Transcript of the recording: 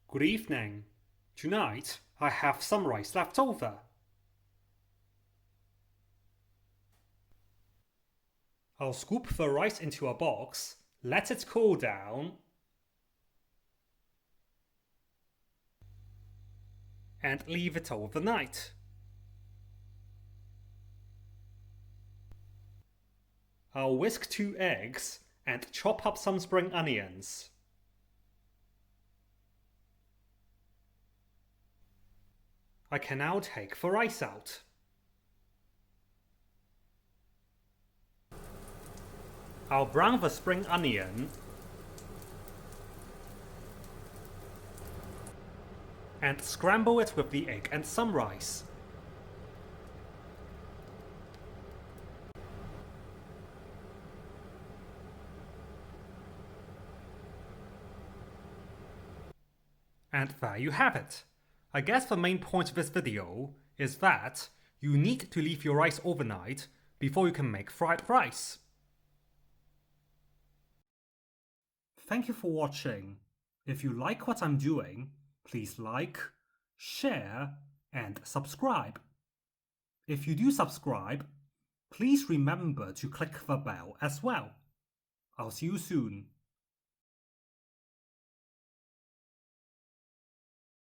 Good evening. Tonight, I have some rice left over. I'll scoop the rice into a box, let it cool down, and leave it overnight. I'll whisk 2 eggs and chop up some spring onions. I can now take the rice out. I'll brown the spring onion and scramble it with the egg and some rice. And there you have it. I guess the main point of this video is that you need to leave your rice overnight before you can make fried rice. Thank you for watching. If you like what I'm doing, please like, share, and subscribe. If you do subscribe, please remember to click the bell as well. I'll see you soon.